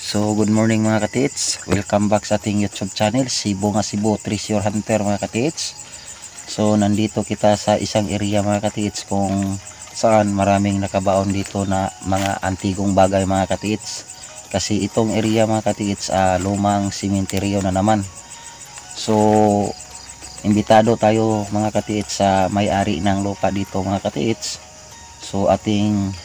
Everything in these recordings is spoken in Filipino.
So good morning mga katits, welcome back sa ating YouTube channel, Cebu nga Cebu Treasure Hunter mga katits. So nandito kita sa isang area mga katits kung saan maraming nakabaon dito na mga antigong bagay mga katits. Kasi itong area mga katits, lumang simenteryo na naman. So imbitado tayo mga katits sa may-ari ng lupa dito mga katits. So ating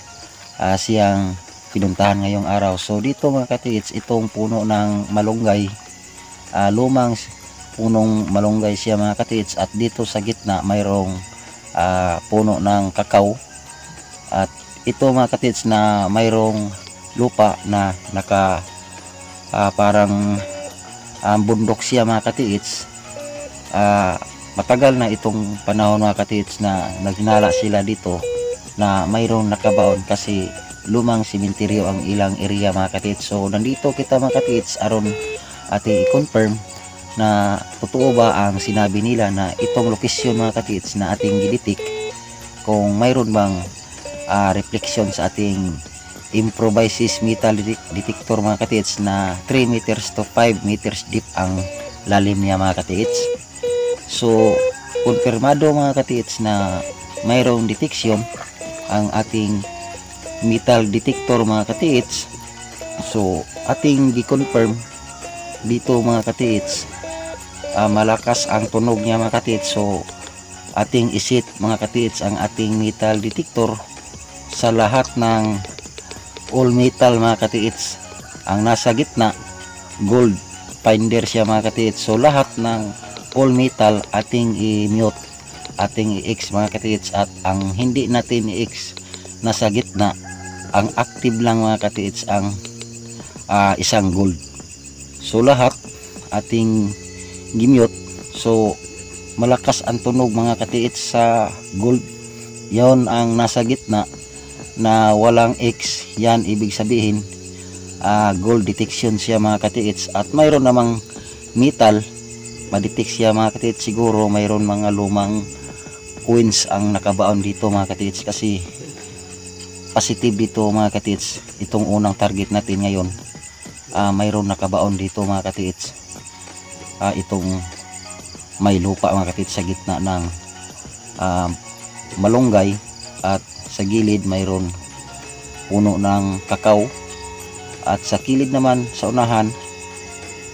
siyang pinuntahan ngayong araw. So dito mga katits, itong puno ng malunggay, lumang punong malunggay siya mga katits, at dito sa gitna mayroong puno ng kakao, at ito mga katits na mayroong lupa na naka parang bundok siya mga katits. Matagal na itong panahon mga katits na naghinala sila dito na mayroong nakabaon kasi lumang simenteryo ang ilang area mga katits. So nandito kita mga katits aron ating i-confirm na totoo ba ang sinabi nila na itong lokasyon mga katits na ating giditik, kung mayroon bang reflection sa ating improvised metal detector mga katits na 3 meters to 5 meters deep ang lalim niya mga katits. So konfirmado mga katits na mayroong detection ang ating metal detector mga katits. So ating gi-confirm dito mga katits, malakas ang tunog niya mga katits. So ating isit mga katits ang ating metal detector sa lahat ng all metal mga katits. Ang nasa gitna gold finder siya mga katits. So lahat ng all metal ating i-mute, ating i-X mga katits, at ang hindi natin i-X nasa gitna, ang active lang mga katits ang isang gold. So lahat ating gimute. So malakas ang tunog mga katits sa gold. Yon ang nasa gitna na walang X, yan ibig sabihin gold detection siya mga katits. At mayroon namang metal madetect siya mga katits. Siguro mayroon mga lumang coins ang nakabaon dito mga katits, kasi positive dito mga katits. Itong unang target natin ngayon, mayroon nakabaon dito mga katits. Itong may lupa mga katits sa gitna ng malunggay, at sa gilid mayroon puno ng kakao, at sa kilid naman sa unahan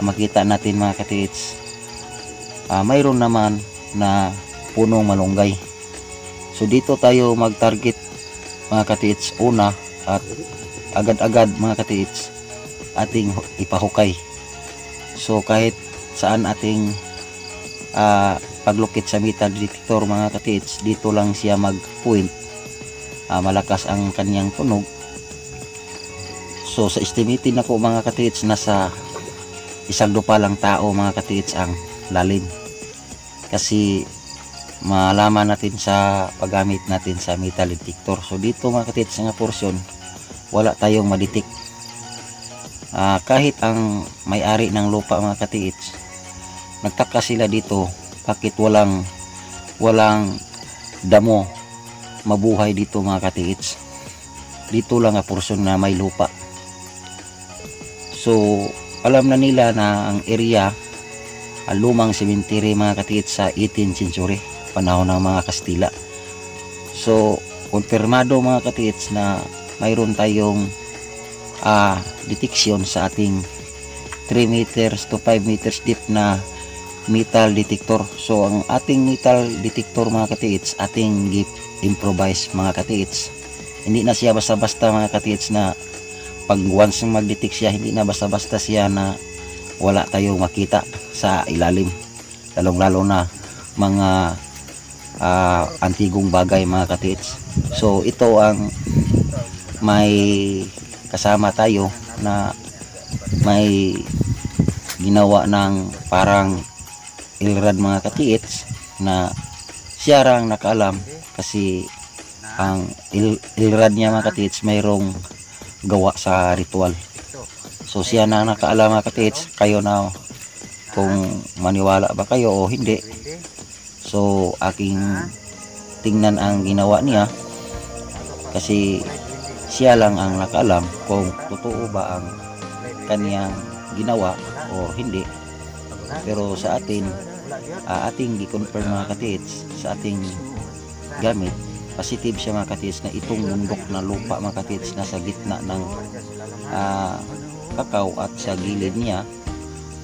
makita natin mga katits, mayroon naman na punong malunggay. So dito tayo mag target mga katits una, at agad-agad mga katits ating ipahukay. So kahit saan ating paglukit sa metal detector mga katits, dito lang siya mag point, malakas ang kanyang tunog. So sa estimated na ko mga katits, nasa 1 lang tao mga katits ang lalim, kasi malaman natin sa paggamit natin sa metal detector. So dito mga katits nga portion wala tayong madetect. Kahit ang may-ari ng lupa mga katits, nagtaka sila dito bakit walang damo mabuhay dito mga katits. Dito lang nga portion na may lupa. So alam na nila na ang area lumang cemetery mga katits sa 18th century, panahon ng mga Kastila. So konfirmado mga katits na mayroon tayong detection sa ating 3 meters to 5 meters deep na metal detector. So ang ating metal detector mga katits, ating improvise mga katits. Hindi na siya basta-basta mga katits, na pag once mag-detect siya, hindi na basta-basta siya na wala tayong makita sa ilalim, lalong-lalo na mga antigong bagay mga katits. So ito ang may kasama tayo na may ginawa ng parang ilrad mga katits, na siya lang nakaalam, kasi ang ilrad niya mga katits mayroong gawa sa ritual. So siya na nakaalam mga katits. Kayo na kung maniwala ba kayo o hindi. So aking tingnan ang ginawa niya, kasi siya lang ang nakaalam kung totoo ba ang kaniyang ginawa o hindi. Pero sa atin, ating i-confirm mga katiits, sa ating gamit, positive siya mga katiits na itong bundok na lupa mga katiits nasa gitna ng kakao at sa gilid niya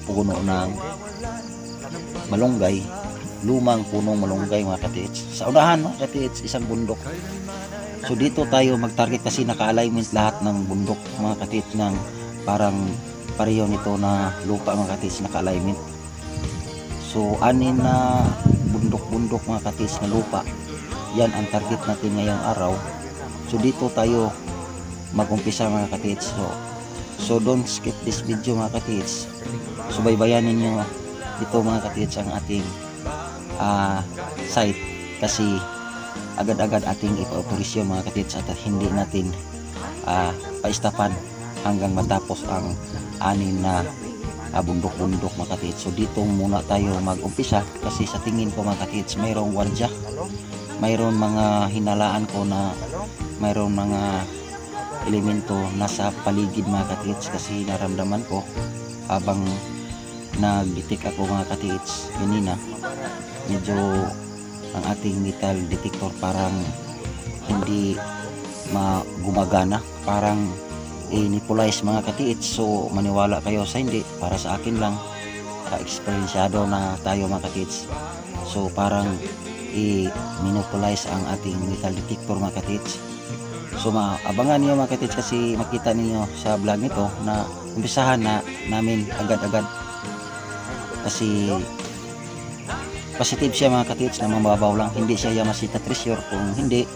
puno ng malunggay, lumang punong malunggay mga katiits. Sa unahan mga katiits, isang bundok. So dito tayo mag-target kasi naka-alignment lahat ng bundok mga katiits ng parang pareho nito na lupa mga katiits, naka-alignment. So anin na bundok-bundok mga katiits na lupa, yan ang target natin ngayong araw. So dito tayo mag-umpisa mga katiits. So don't skip this video mga katiits. Subaybayanin nyo ito mga katiits ang ating site kasi agad-agad ating ipa-operasyon mga katiits at hindi natin paistapan hanggang matapos ang anin na bundok-bundok mga katiits. So dito muna tayo mag-umpisa kasi sa tingin ko mga katiits mayroong waldya, mayroon mga hinalaan ko na mayroong mga elemento nasa paligid mga katiits kasi naramdaman ko habang nag-detect ako mga katiits kanina, medyo ang ating metal detector parang hindi gumagana, parang inipulize mga katiits. So maniwala kayo sa hindi, para sa akin lang, eksperyensyado na tayo mga katiits. So parang i-monopolize ang ating metal detector mga katiits. So maabangan niyo mga katiits kasi makita niyo sa vlog nito na umpisahan na namin agad-agad kasi positive siya mga katiits na mababaw lang, hindi siya Yamashita Treasure. Kung hindi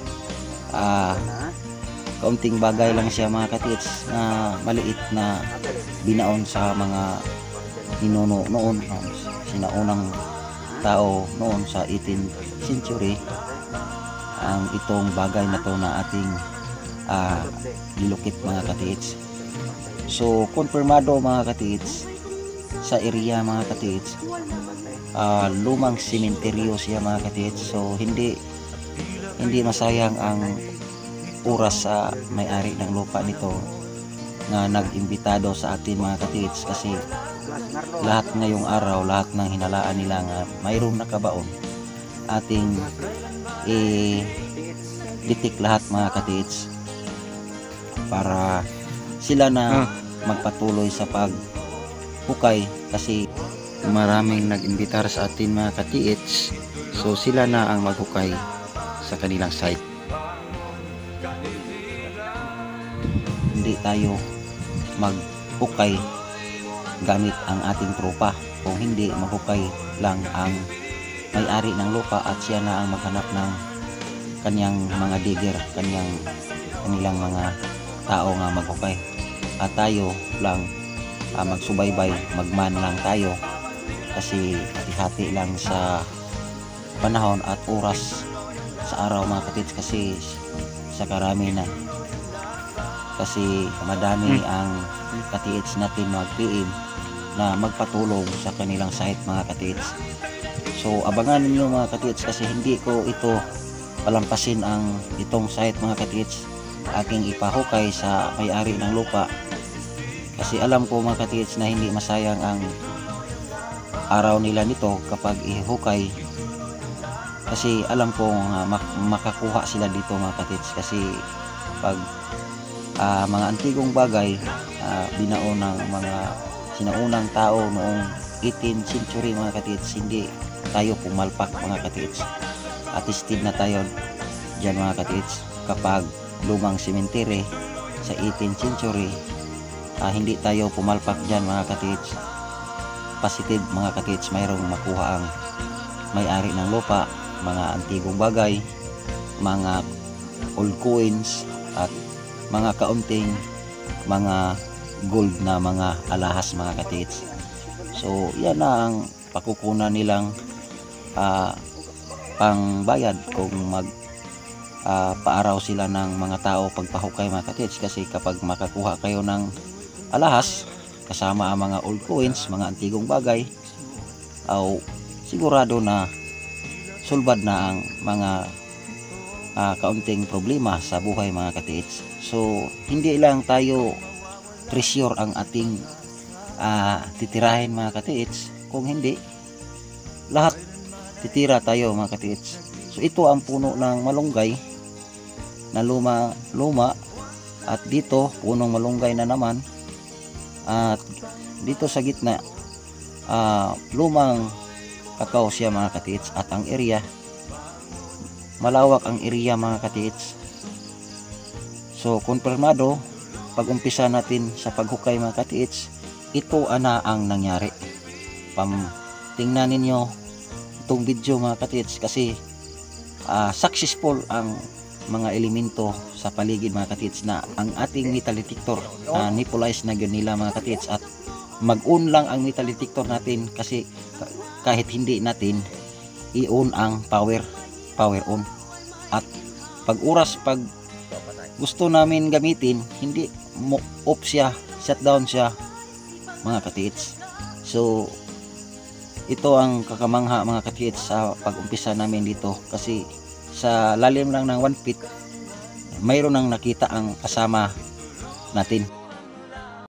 kaunting bagay lang siya mga katiits na maliit na binaon sa mga ninuno noon, sinaunang tao noon sa 18th century. Ang itong bagay na to na ating nilukit mga katiits. So konfirmado mga katiits sa area mga katiits, lumang sementeryo siya mga katiits. So hindi masayang ang oras sa may-ari ng lupa nito na nag-imbitado sa atin mga katiits kasi lahat ngayong araw, lahat ng hinalaan nila nga mayroong nakabaon, ating i-detect lahat mga katiits para sila na magpatuloy sa paghukay kasi maraming nag-imbitar sa atin mga katiits. So sila na ang maghukay sa kanilang site, hindi tayo maghukay gamit ang ating tropa. Kung hindi, maghukay lang ang may-ari ng lupa at siya na ang maghanap ng kanyang mga digger, kanilang mga tao nga maghukay, at tayo lang magsubaybay, magman lang tayo kasi hati-hati lang sa panahon at oras sa araw mga katiits kasi sa karami na kasi madami ang katiits natin mag-PM na magpatulong sa kanilang site mga katiits. So abangan niyo mga katiits kasi hindi ko ito palampasin ang itong site mga katiits, aking ipahukay sa may-ari ng lupa kasi alam ko mga katiits na hindi masayang ang araw nila nito kapag ihukay kasi alam ko makakuha sila dito mga katiits kasi pag mga antigong bagay binaon ng mga sinaunang tao noong 18th century mga katiits, hindi tayo pumalpak mga katiits. Attested na tayo dyan mga katiits. Kapag lumang cemetery sa 18th century, hindi tayo pumalpak dyan mga katiits. Positive mga katiits, mayroong makuha ang may-ari ng lupa, mga antigong bagay, mga old coins at mga kaunting mga gold na mga alahas mga katiits. So yan na ang pakukunan nilang pangbayad kung paaraw sila ng mga tao pagpahukay mga katiits kasi kapag makakuha kayo ng alahas kasama ang mga old coins, mga antigong bagay, sigurado na sulbad na ang mga kaunting problema sa buhay mga katiits. So hindi lang tayo treasure ang ating titirahin mga katiits. Kung hindi, lahat titira tayo mga katiits. So ito ang puno ng malunggay na luma at dito punong malunggay na naman, at dito sa gitna lumang kakao siya mga katiits. At ang area, malawak ang area mga katiits. So konfirmado pag umpisa natin sa paghukay mga katiits, ito ana ang nangyari. Tingnan ninyo itong video mga katiits, kasi successful ang mga elemento sa paligid mga katiits, na ang ating metal detector nebulize na yun nila mga katiits. At mag-on lang ang metal detector natin, kasi kahit hindi natin i-on ang power on. At pag gusto namin gamitin, hindi off siya, shutdown siya mga katiits. So ito ang kakamangha mga katiits sa pag-umpisa namin dito, kasi sa lalim lang ng 1 feet mayroon nang nakita ang kasama natin.